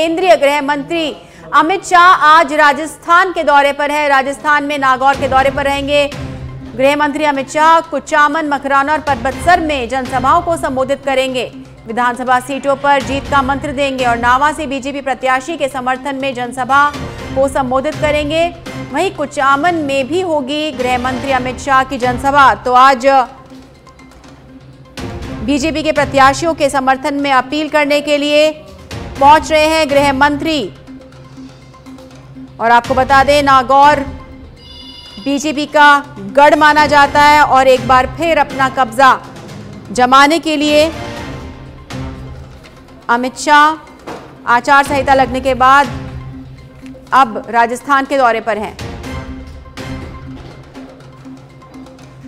केंद्रीय गृह मंत्री अमित शाह आज राजस्थान के दौरे पर है। राजस्थान में नागौर के दौरे पर रहेंगे। गृह मंत्री अमित शाह कुचामन, मकराना और परबतसर में जनसभाओं को संबोधित करेंगे। विधानसभा सीटों पर जीत का मंत्र देंगे और नावा से बीजेपी प्रत्याशी के समर्थन में जनसभा को संबोधित करेंगे। वहीं कुचामन में भी होगी गृह मंत्री अमित शाह की जनसभा। तो आज बीजेपी के प्रत्याशियों के समर्थन में अपील करने के लिए पहुंच रहे हैं गृह मंत्री। और आपको बता दें, नागौर बीजेपी का गढ़ माना जाता है और एक बार फिर अपना कब्जा जमाने के लिए अमित शाह आचार संहिता लगने के बाद अब राजस्थान के दौरे पर हैं।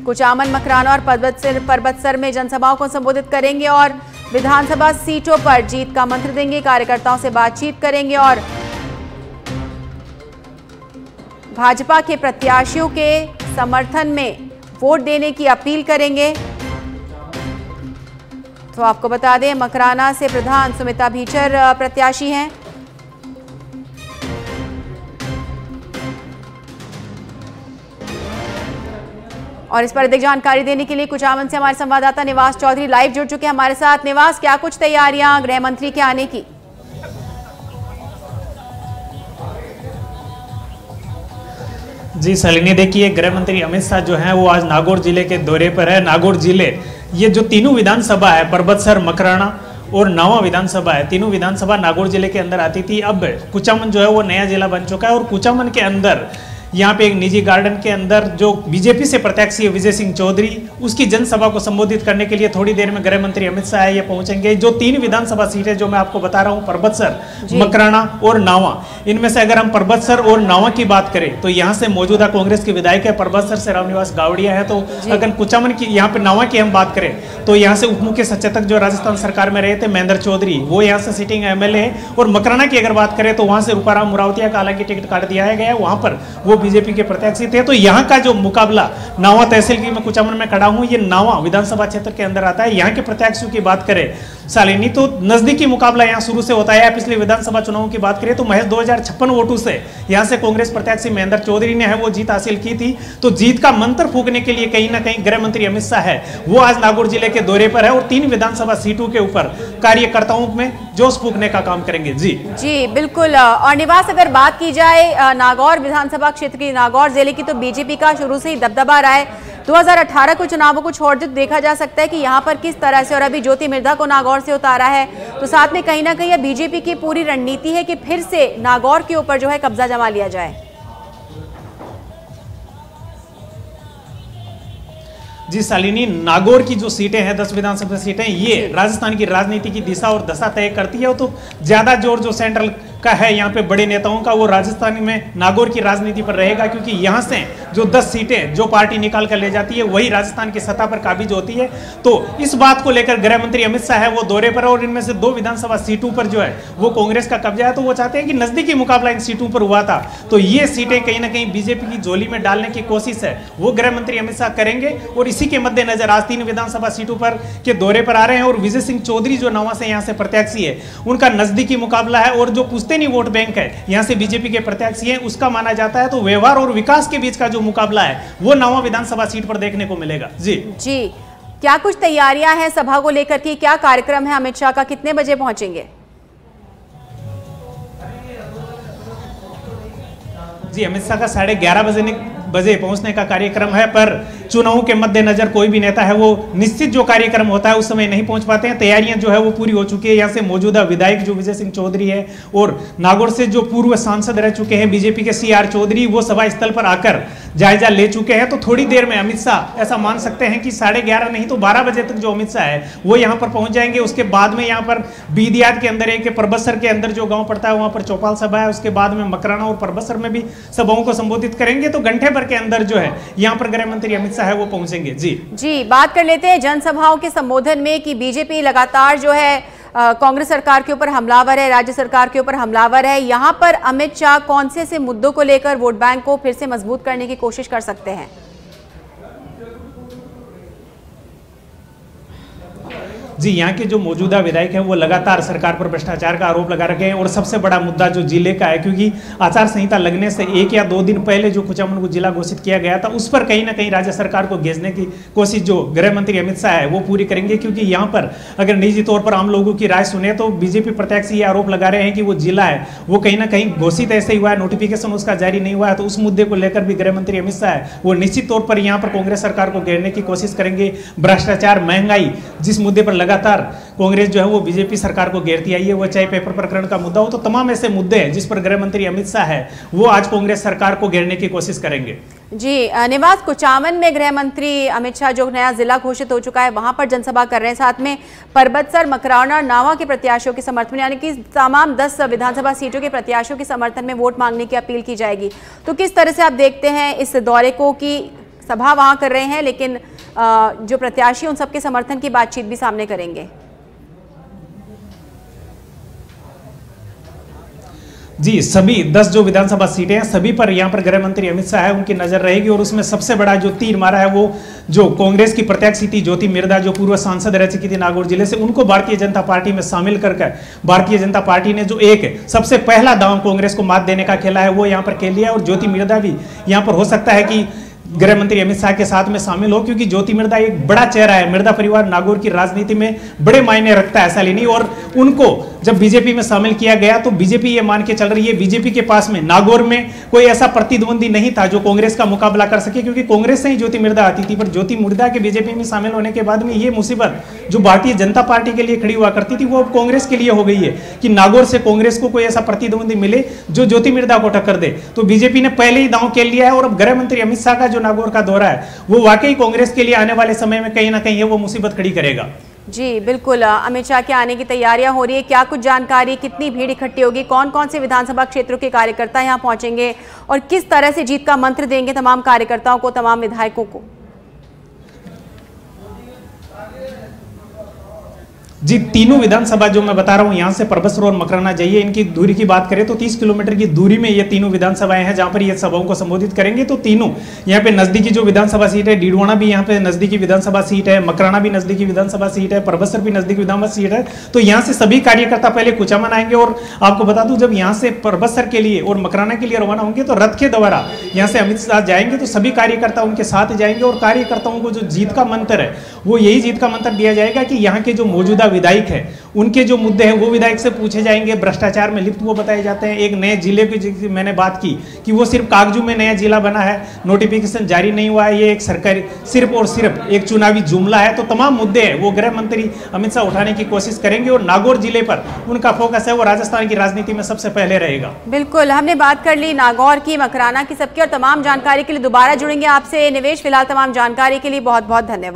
कुचामन, मकराना और परबतसर में जनसभाओं को संबोधित करेंगे और विधानसभा सीटों पर जीत का मंत्र देंगे। कार्यकर्ताओं से बातचीत करेंगे और भाजपा के प्रत्याशियों के समर्थन में वोट देने की अपील करेंगे। तो आपको बता दें, मकराना से प्रधान सुमिता भीचर प्रत्याशी हैं। और इस पर अधिक जानकारी देने के लिए कुचामन से हमारे संवाददाता निवास चौधरी लाइव जुड़ चुके हैं हमारे साथ। निवास, क्या कुछ तैयारियां गृह मंत्री के आने की? जी शालिनी, देखिए गृह मंत्री अमित शाह जो हैं वो आज नागौर जिले के दौरे पर है। नागौर जिले, ये जो तीनों विधानसभा है, परबतसर, मकराना और नावा विधानसभा है, तीनों विधानसभा नागौर जिले के अंदर आती थी। अब कुचामन जो है वो नया जिला बन चुका है और कुचामन के अंदर यहाँ पे एक निजी गार्डन के अंदर जो बीजेपी से प्रत्याशी है विजय सिंह चौधरी, उसकी जनसभा को संबोधित करने के लिए थोड़ी देर में गृह मंत्री अमित शाह ये पहुंचेंगे। जो तीन विधानसभा सीटें जो मैं आपको बता रहा हूँ, परबतसर, मकराना और नावा, इनमें से अगर हम परबतसर और नावा की बात करें तो यहाँ से मौजूदा कांग्रेस के विधायक है, परबतसर से रामनिवास गावड़िया है। तो अगर कुचामन की, यहाँ पे नावा की हम बात करें तो यहाँ से उप मुख्य सचेतक जो राजस्थान सरकार में रहे थे महेंद्र चौधरी, वो यहाँ से सिटिंग एमएलए है। और मकराना की अगर बात करें तो वहां से रूपाराम मुरावतिया का हालांकि टिकट काट दिया गया है, वहां पर वो बीजेपी के प्रत्याशी थे। तो यहाँ का जो मुकाबला नावा तहसील की, मैं कुचामन में खड़ा हूं, ये नावा विधानसभा क्षेत्र के अंदर आता है। यहाँ के प्रत्याशियों की बात करें शालिनी तो नजदीकी मुकाबला यहाँ शुरू से होता है। पिछले विधानसभा चुनावों की बात करें तो महज 2056 वोटों से यहाँ से कांग्रेस प्रत्याशी महेंद्र चौधरी ने है वो जीत हासिल की थी। तो जीत का मंत्र फूंकने के लिए कहीं ना कहीं गृह मंत्री अमित शाह है वो आज नागौर जिले के दौरे पर है और तीन विधानसभा सीटों के ऊपर कार्यकर्ताओं में जोश फूंकने का काम करेंगे। जी बिल्कुल। और निवास, अगर बात की जाए नागौर विधानसभा क्षेत्र की, नागौर जिले की, तो बीजेपी का शुरू से ही दबदबा रहा है। 2018 के चुनावों को छोड़ दे देखा जा सकता है कि यहाँ पर किस तरह से, और अभी ज्योति मिर्धा को नागौर से उतारा है, तो साथ में कहीं ना कहीं बीजेपी की पूरी रणनीति है कि फिर से नागौर के ऊपर जो है कब्जा जमा लिया जाए। जी शालिनी, नागौर की जो सीटें हैं, 10 विधानसभा सीटें, ये राजस्थान की राजनीति की दिशा और दशा तय करती है। तो ज्यादा जोर जो सेंट्रल का है यहाँ पे बड़े नेताओं का, वो राजस्थान में नागौर की राजनीति पर रहेगा, क्योंकि यहाँ से जो 10 सीटें जो पार्टी निकाल कर ले जाती है वही राजस्थान की सत्ता पर काबिज होती है। तो इस बात को लेकर गृह मंत्री अमित शाह है वो दौरे पर, और इनमें से 2 विधानसभा सीटों पर जो है वो कांग्रेस का कब्जा है। तो वो चाहते हैं कि नजदीकी मुकाबला इन सीटों पर हुआ था, तो ये सीटें कहीं ना कहीं बीजेपी की झोली में डालने की कोशिश है वो गृह मंत्री अमित शाह करेंगे। और इसी के मद्देनजर आज 3 विधानसभा सीटों पर के दौरे पर आ रहे हैं। और विजय सिंह चौधरी जो नावा से यहाँ से प्रत्याशी है, उनका नजदीकी मुकाबला है। और जो पुश्तैनी वोट बैंक है, यहाँ से बीजेपी के प्रत्याशी हैं, उसका माना जाता है। तो व्यवहार और विकास के बीच का जो मुकाबला है वो नावा विधानसभा सीट पर देखने को मिलेगा। जी क्या कुछ तैयारियां हैं सभा को लेकर के? क्या कार्यक्रम है अमित शाह का? कितने बजे पहुंचेंगे? जी, अमित शाह का 11:30 बजे पहुंचने का कार्यक्रम है, पर चुनावों के मद्देनजर कोई भी नेता है वो निश्चित जो कार्यक्रम होता है उस समय नहीं पहुंच पाते हैं। तैयारियां जो है वो पूरी हो चुकी है। यहाँ से मौजूदा विधायक जो विजय सिंह चौधरी है और नागौर से जो पूर्व सांसद रह चुके हैं बीजेपी के CR चौधरी, वो सभा स्थल पर आकर जायजा ले चुके हैं। तो थोड़ी देर में अमित शाह ऐसा मान सकते हैं कि 11:30 नहीं तो 12 बजे तक जो अमित शाह है वो यहाँ पर पहुंच जाएंगे। उसके बाद में यहाँ पर बीदियात के अंदर एक परबतसर के अंदर जो गाँव पड़ता है वहाँ पर चौपाल सभा है। उसके बाद में मकराना और परबतसर में भी सभाओं को संबोधित करेंगे। तो घंटे भर के अंदर जो है यहाँ पर गृह मंत्री अमित शाह है वो पहुंचेंगे। जी बात कर लेते हैं जनसभाओं के संबोधन में कि बीजेपी लगातार जो है कांग्रेस सरकार के ऊपर हमलावर है, राज्य सरकार के ऊपर हमलावर है। यहाँ पर अमित शाह कौन से मुद्दों को लेकर वोट बैंक को फिर से मजबूत करने की कोशिश कर सकते हैं? जी, यहाँ के जो मौजूदा विधायक हैं वो लगातार सरकार पर भ्रष्टाचार का आरोप लगा रखे हैं और सबसे बड़ा मुद्दा जो जिले का है, क्योंकि आचार संहिता लगने से 1 या 2 दिन पहले जो कुचामन को जिला घोषित किया गया था, उस पर कहीं ना कहीं राज्य सरकार को घेरने की कोशिश जो गृह मंत्री अमित शाह है वो पूरी करेंगे। क्योंकि यहाँ पर अगर निजी तौर पर आम लोगों की राय सुने तो बीजेपी प्रत्यक्ष ये आरोप लगा रहे हैं कि वो जिला है वो कहीं ना कहीं घोषित ऐसे ही हुआ है, नोटिफिकेशन उसका जारी नहीं हुआ है। तो उस मुद्दे को लेकर भी गृह मंत्री अमित शाह है वो निश्चित तौर पर यहाँ पर कांग्रेस सरकार को घेरने की कोशिश करेंगे। भ्रष्टाचार, महंगाई, जिस मुद्दे पर लगातार कांग्रेस जो है वो बीजेपी सरकार को घेरती आई है, वो चाहे पेपर प्रकरण का मुद्दा हो, तो तमाम ऐसे मुद्दे हैं जिस पर गृह मंत्री अमित शाह है वो आज कांग्रेस सरकार को घेरने की कोशिश करेंगे। जी, निवास, कुचामन में गृह मंत्री अमित शाह जो नया जिला घोषित हो चुका है वहां पर जनसभा कर रहे हैं, साथ में परबतसर, मकराना और नावा के प्रत्याशियों के समर्थन, यानी कि तमाम 10 विधानसभा सीटों के प्रत्याशियों के समर्थन में वोट मांगने की अपील की जाएगी। तो किस तरह से आप देखते हैं इस दौरे को कि सभा वहां कर रहे हैं लेकिन जो प्रत्याशी उन सबके समर्थन की बातचीत भी सामने करेंगे? जी, सभी 10 जो विधानसभा सीटें हैं सभी पर यहाँ पर गृह मंत्री अमित शाह है उनकी नजर रहेगी। और उसमें सबसे बड़ा जो तीर मारा है वो जो कांग्रेस की प्रत्याशी थी ज्योति मिर्धा, जो पूर्व सांसद रह चुकी थी नागौर जिले से, उनको भारतीय जनता पार्टी में शामिल करके भारतीय जनता पार्टी ने जो एक सबसे पहला दांव कांग्रेस को मात देने का खेला है वो यहाँ पर खेल लिया। और ज्योति मिर्धा भी यहाँ पर हो सकता है कि गृह मंत्री अमित शाह के साथ में शामिल हो, क्योंकि ज्योति मिर्धा एक बड़ा चेहरा है। मिर्धा परिवार नागौर की राजनीति में बड़े मायने रखता है, ऐसा नहीं। और उनको जब बीजेपी में शामिल किया गया तो बीजेपी ये मान के चल रही है बीजेपी के पास में नागौर में कोई ऐसा प्रतिद्वंदी नहीं था जो कांग्रेस का मुकाबला कर सके, क्योंकि कांग्रेस से ही ज्योति मिर्धा आती थी। पर ज्योति मिर्धा के बीजेपी में शामिल होने के बाद में ये मुसीबत जो भारतीय जनता पार्टी के लिए खड़ी हुआ करती थी वो अब कांग्रेस के लिए हो गई है कि नागौर से कांग्रेस को कोई ऐसा प्रतिद्वंदी मिले जो ज्योति मिर्धा को टक्कर दे। तो बीजेपी ने पहले ही दांव खेल लिया है। और अब गृह मंत्री अमित शाह का जो नागौर का दौरा है वो वाकई कांग्रेस के लिए आने वाले समय में कहीं ना कहीं वो मुसीबत खड़ी करेगा। जी बिल्कुल, अमित शाह के आने की तैयारियां हो रही है, क्या कुछ जानकारी, कितनी भीड़ इकट्ठी होगी, कौन कौन से विधानसभा क्षेत्रों के कार्यकर्ता यहां पहुंचेंगे और किस तरह से जीत का मंत्र देंगे तमाम कार्यकर्ताओं को, तमाम विधायकों को? जी, तीनों विधानसभा जो मैं बता रहा हूँ यहाँ से परबतसर और मकराना जाइए, इनकी दूरी की बात करें तो 30 किलोमीटर की दूरी में ये तीनों विधानसभाएं हैं जहाँ पर ये सभाओं को संबोधित करेंगे। तो तीनों यहाँ पे नजदीकी जो विधानसभा सीट है, डीडवाना भी यहाँ पे नजदीकी विधानसभा सीट है, मकराना भी नजदीकी विधानसभा सीट है, परबतसर भी नजदीकी विधानसभा सीट है। तो यहाँ से सभी कार्यकर्ता पहले कुचामन आएंगे। और आपको बता दूं, जब यहाँ से परबतसर के लिए और मकराना के लिए रवाना होंगे तो रथ के द्वारा यहाँ से अमित शाह जाएंगे, तो सभी कार्यकर्ता उनके साथ जाएंगे। और कार्यकर्ताओं को जो जीत का मंत्र है वो यही जीत का मंत्र दिया जाएगा कि यहाँ के जो मौजूदा विधायक है उनके जो मुद्दे हैं वो विधायक से पूछे जाएंगे। भ्रष्टाचार में लिप्त वो बताए जाते हैं। एक नए जिले की मैंने बात की कि वो सिर्फ कागजों में नया जिला बना है, नोटिफिकेशन जारी नहीं हुआ है, ये एक सरकारी सिर्फ और सिर्फ एक चुनावी जुमला है। तो तमाम मुद्दे हैं वो गृह मंत्री अमित शाह उठाने की कोशिश करेंगे। और नागौर जिले पर उनका फोकस है वो राजस्थान की राजनीति में सबसे पहले रहेगा। बिल्कुल, हमने बात कर ली नागौर की, मकराना की, सबकी, और तमाम जानकारी के लिए दोबारा जुड़ेंगे आपसे। निवेश, फिलहाल तमाम जानकारी के लिए बहुत बहुत धन्यवाद।